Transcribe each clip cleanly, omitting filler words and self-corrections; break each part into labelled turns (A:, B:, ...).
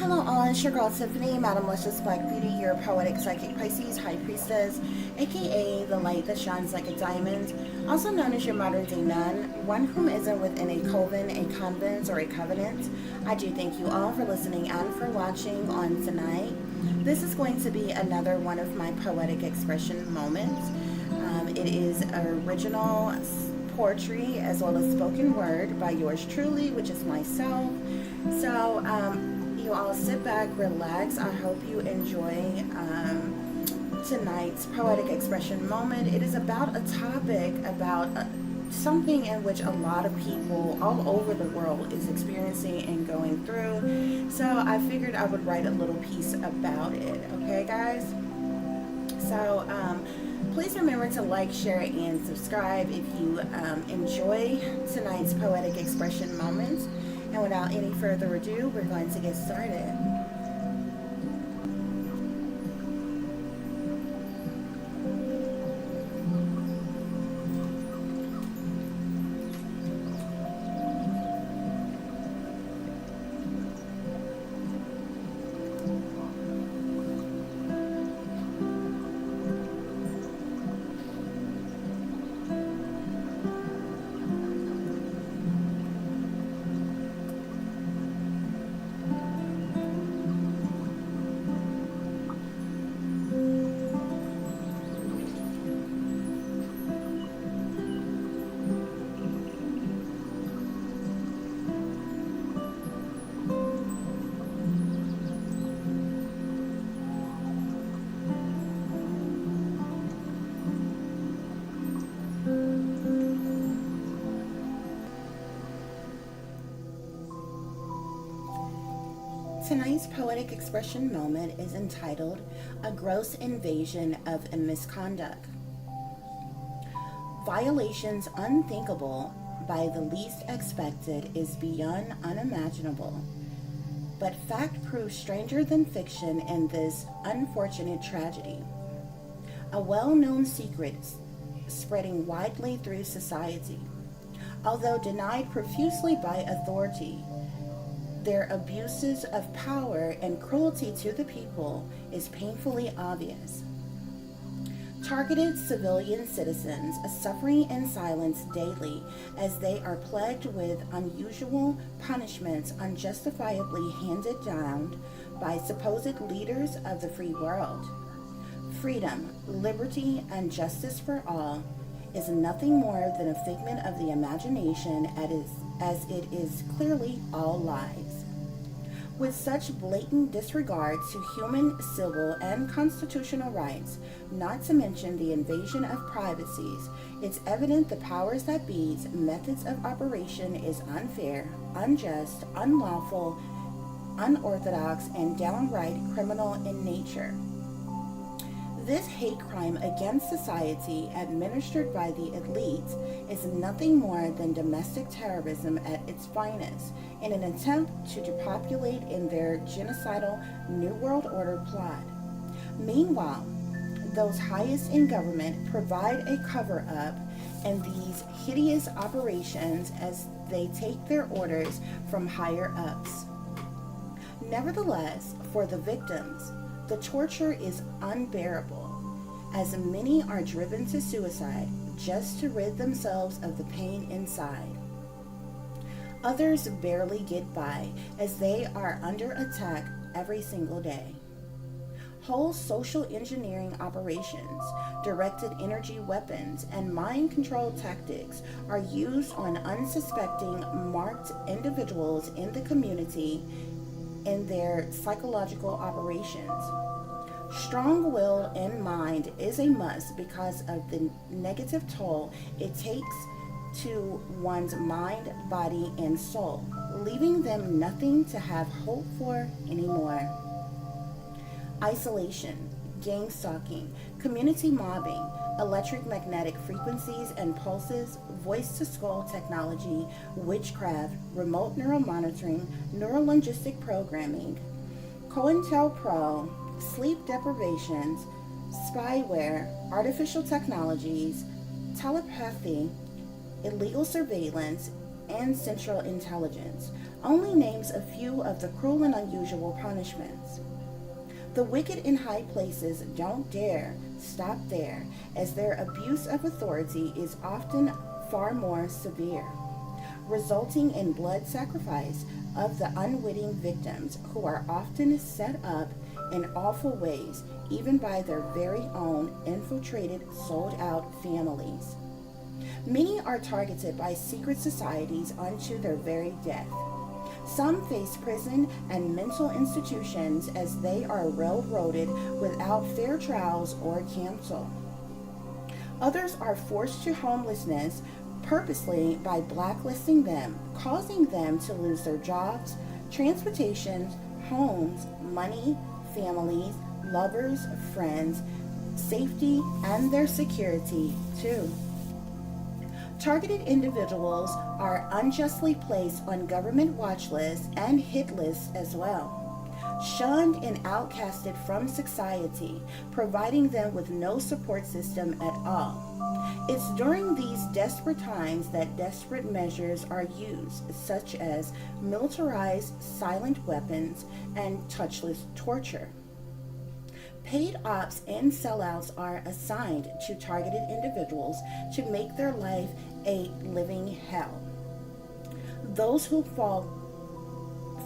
A: Hello all, it's your girl Tiffany, Madam Luscious Black Beauty, your poetic psychic Pisces high priestess, aka the light that shines like a diamond, also known as your modern day nun, one whom isn't within a coven, a convent, or a covenant. I do thank you all for listening and for watching on tonight. This is going to be another one of my poetic expression moments. It is original poetry as well as spoken word by yours truly, which is myself. So, you all sit back, relax. I hope you enjoy tonight's poetic expression moment. It is about a topic, about something in which a lot of people all over the world is experiencing and going through. So I figured I would write a little piece about it. Okay, guys? So please remember to like, share, and subscribe if you enjoy tonight's poetic expression moments. And without any further ado, we're going to get started. Tonight's poetic expression moment is entitled A Gross Invasion of a Misconduct. Violations unthinkable by the least expected is beyond unimaginable. But fact proves stranger than fiction in this unfortunate tragedy. A well-known secret spreading widely through society. Although denied profusely by authority, their abuses of power and cruelty to the people is painfully obvious. Targeted civilian citizens are suffering in silence daily as they are plagued with unusual punishments unjustifiably handed down by supposed leaders of the free world. Freedom, liberty, and justice for all is nothing more than a figment of the imagination as it is clearly all lies. With such blatant disregard to human, civil, and constitutional rights, not to mention the invasion of privacies, it's evident the powers that be's methods of operation is unfair, unjust, unlawful, unorthodox, and downright criminal in nature. This hate crime against society administered by the elite is nothing more than domestic terrorism at its finest in an attempt to depopulate in their genocidal New World Order plot. Meanwhile, those highest in government provide a cover-up in these hideous operations as they take their orders from higher-ups. Nevertheless, for the victims, the torture is unbearable, as many are driven to suicide just to rid themselves of the pain inside. Others barely get by as they are under attack every single day. Whole social engineering operations, directed energy weapons, and mind control tactics are used on unsuspecting, marked individuals in the community in their psychological operations. Strong will in mind is a must because of the negative toll it takes to one's mind, body, and soul, leaving them nothing to have hope for anymore. Isolation, gang stalking, community mobbing, electromagnetic frequencies and pulses, voice-to-skull technology, witchcraft, remote neuromonitoring, neurolinguistic programming, COINTELPRO, sleep deprivations, spyware, artificial technologies, telepathy, illegal surveillance, and Central Intelligence only names a few of the cruel and unusual punishments. The wicked in high places don't dare stop there, as their abuse of authority is often far more severe, resulting in blood sacrifice of the unwitting victims, who are often set up in awful ways, even by their very own infiltrated, sold-out families. Many are targeted by secret societies unto their very death. Some face prison and mental institutions as they are railroaded without fair trials or counsel. Others are forced to homelessness purposely by blacklisting them, causing them to lose their jobs, transportation, homes, money, families, lovers, friends, safety, and their security too. Targeted individuals are unjustly placed on government watch lists and hit lists as well, shunned and outcasted from society, providing them with no support system at all. It's during these desperate times that desperate measures are used, such as militarized silent weapons and touchless torture. Paid ops and sellouts are assigned to targeted individuals to make their life a living hell. Those who fall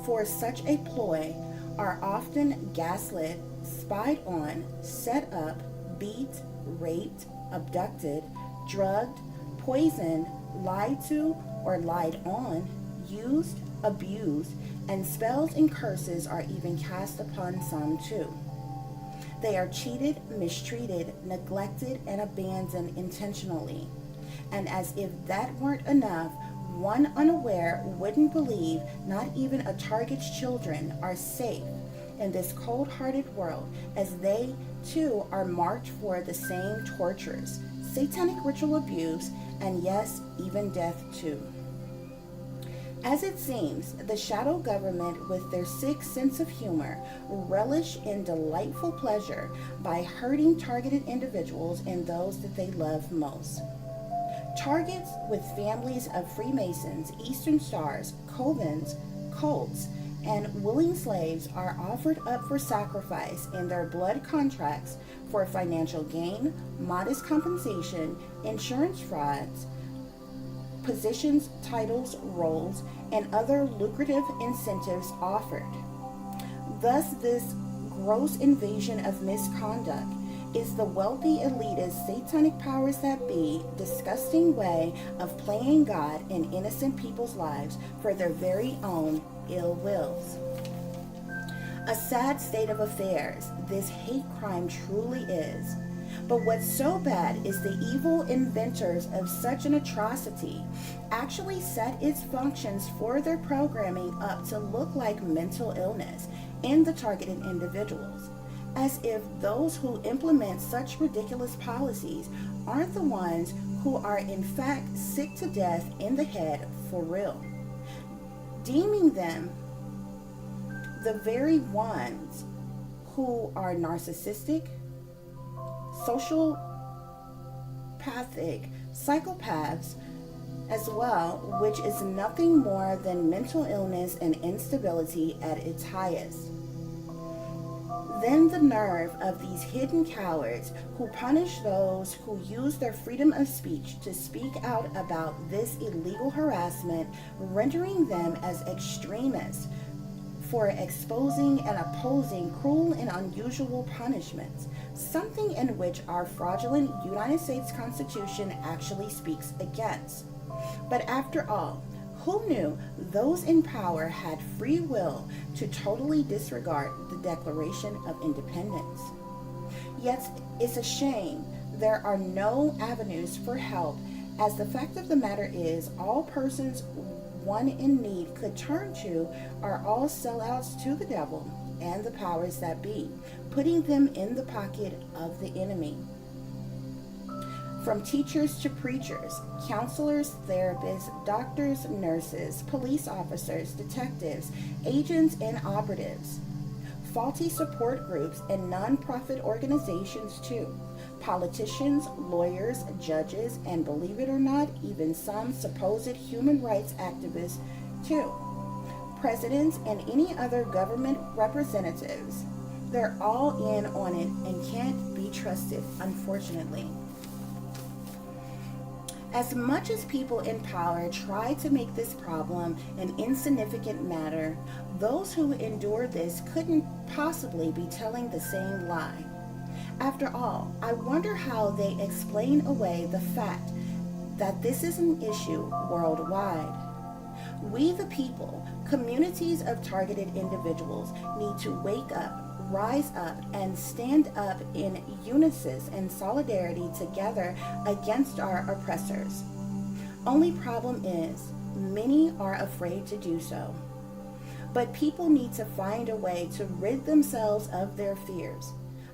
A: for such a ploy are often gaslit, spied on, set up, beat, raped, abducted, drugged, poisoned, lied to or lied on, used, abused, and spells and curses are even cast upon some too. They are cheated, mistreated, neglected, and abandoned intentionally. And as if that weren't enough, one unaware wouldn't believe not even a target's children are safe in this cold-hearted world, as they too are marked for the same tortures, satanic ritual abuse, and yes, even death too. As it seems, the shadow government, with their sick sense of humor, relish in delightful pleasure by hurting targeted individuals and those that they love most. Targets with families of Freemasons, Eastern Stars, covens, cults, and willing slaves are offered up for sacrifice in their blood contracts for financial gain, modest compensation, insurance frauds, positions, titles, roles, and other lucrative incentives offered. Thus, this gross invasion of misconduct is the wealthy elitist satanic powers that be disgusting way of playing God in innocent people's lives for their very own ill wills. A sad state of affairs this hate crime truly is. But what's so bad is the evil inventors of such an atrocity actually set its functions for their programming up to look like mental illness in the targeted individuals, as if those who implement such ridiculous policies aren't the ones who are in fact sick to death in the head for real, deeming them the very ones who are narcissistic, sociopathic, psychopaths as well, which is nothing more than mental illness and instability at its highest. Then the nerve of these hidden cowards who punish those who use their freedom of speech to speak out about this illegal harassment, rendering them as extremists for exposing and opposing cruel and unusual punishments, something in which our fraudulent United States Constitution actually speaks against. But after all, who knew those in power had free will to totally disregard the Declaration of Independence? Yet it's a shame there are no avenues for help, as the fact of the matter is all persons one in need could turn to are all sellouts to the devil and the powers that be, putting them in the pocket of the enemy. From teachers to preachers, counselors, therapists, doctors, nurses, police officers, detectives, agents, and operatives. Faulty support groups and non-profit organizations too. Politicians, lawyers, judges, and believe it or not, even some supposed human rights activists too. Presidents and any other government representatives, they're all in on it and can't be trusted, unfortunately. As much as people in power try to make this problem an insignificant matter, those who endure this couldn't possibly be telling the same lie. After all, I wonder how they explain away the fact that this is an issue worldwide. We the people, communities of targeted individuals, need to wake up, rise up, and stand up in unison and solidarity together against our oppressors. Only problem is, many are afraid to do so. But people need to find a way to rid themselves of their fears.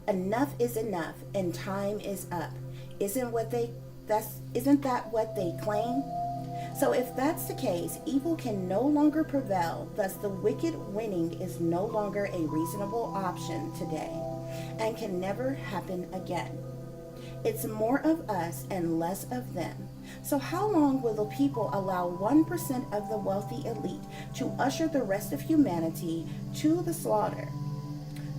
A: Enough is enough, and time is up. Isn't that what they claim? So if that's the case, evil can no longer prevail, thus the wicked winning is no longer a reasonable option today, and can never happen again. It's more of us and less of them. So how long will the people allow 1% of the wealthy elite to usher the rest of humanity to the slaughter?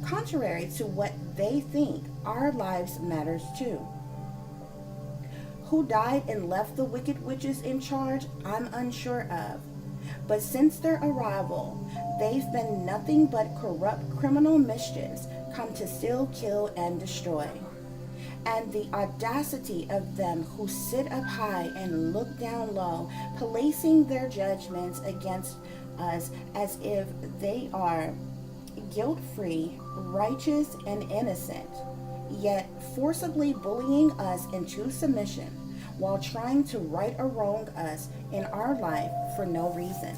A: Contrary to what they think, our lives matters too. Who died and left the wicked witches in charge, I'm unsure of. But since their arrival, they've been nothing but corrupt criminal mischiefs come to steal, kill, and destroy. And the audacity of them who sit up high and look down low, placing their judgments against us as if they are guilt-free, righteous, and innocent, yet forcibly bullying us into submission while trying to right or wrong us in our life for no reason.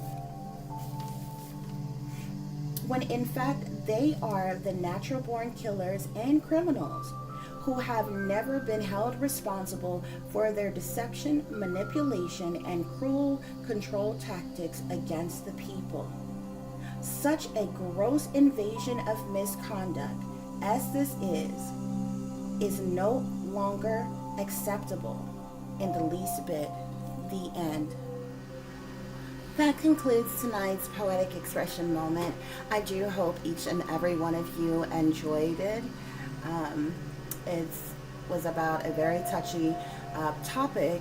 A: When in fact they are the natural-born killers and criminals who have never been held responsible for their deception, manipulation, and cruel control tactics against the people. Such a gross invasion of misconduct as this is no longer acceptable in the least bit. The end. That concludes tonight's poetic expression moment. I do hope each and every one of you enjoyed it. It was about a very touchy topic,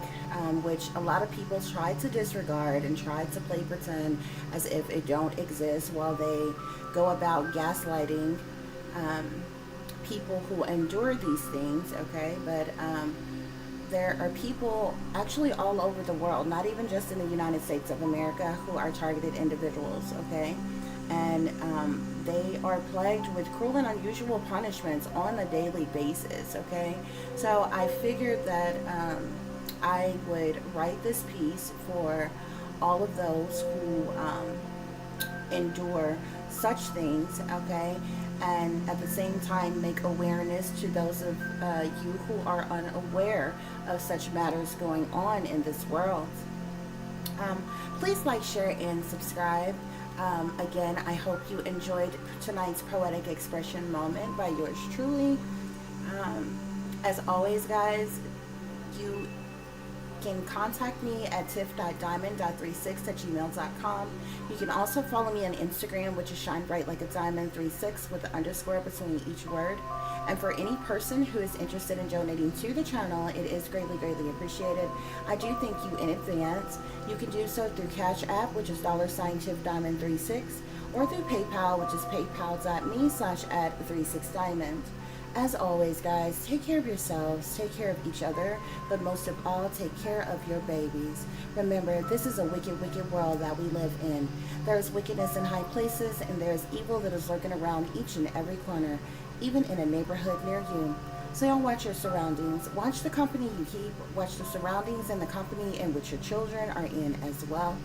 A: which a lot of people try to disregard and try to play pretend as if it don't exist while they go about gaslighting people who endure these things, okay? But there are people actually all over the world, not even just in the United States of America, who are targeted individuals, okay? And they are plagued with cruel and unusual punishments on a daily basis, okay? So I figured that I would write this piece for all of those who endure such things, okay? And at the same time make awareness to those of you who are unaware of such matters going on in this world. Please like, share, and subscribe. Again, I hope you enjoyed tonight's poetic expression moment by yours truly. As always, guys, you can contact me at tiff.diamond36@gmail.com. You can also follow me on Instagram, which is shinebrightlikeadiamond36 with an underscore between each word. And for any person who is interested in donating to the channel, it is greatly, greatly appreciated. I do thank you in advance. You can do so through CASHAPP, which is $tiffdiamond36, or through PayPal, which is paypal.me/@36diamond. As always, guys, take care of yourselves, take care of each other, but most of all, take care of your babies. Remember, this is a wicked, wicked world that we live in. There is wickedness in high places, and there is evil that is lurking around each and every corner, even in a neighborhood near you. So y'all watch your surroundings. Watch the company you keep. Watch the surroundings and the company in which your children are in as well.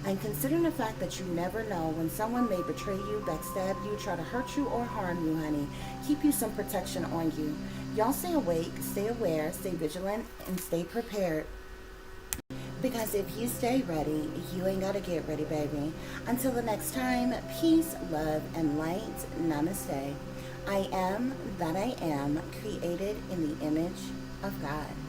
A: And consider the fact that you never know when someone may betray you, backstab you, try to hurt you, or harm you, honey. Keep you some protection on you. Y'all stay awake, stay aware, stay vigilant, and stay prepared. Because if you stay ready, you ain't got to get ready, baby. Until the next time, peace, love, and light. Namaste. I am that I am, created in the image of God.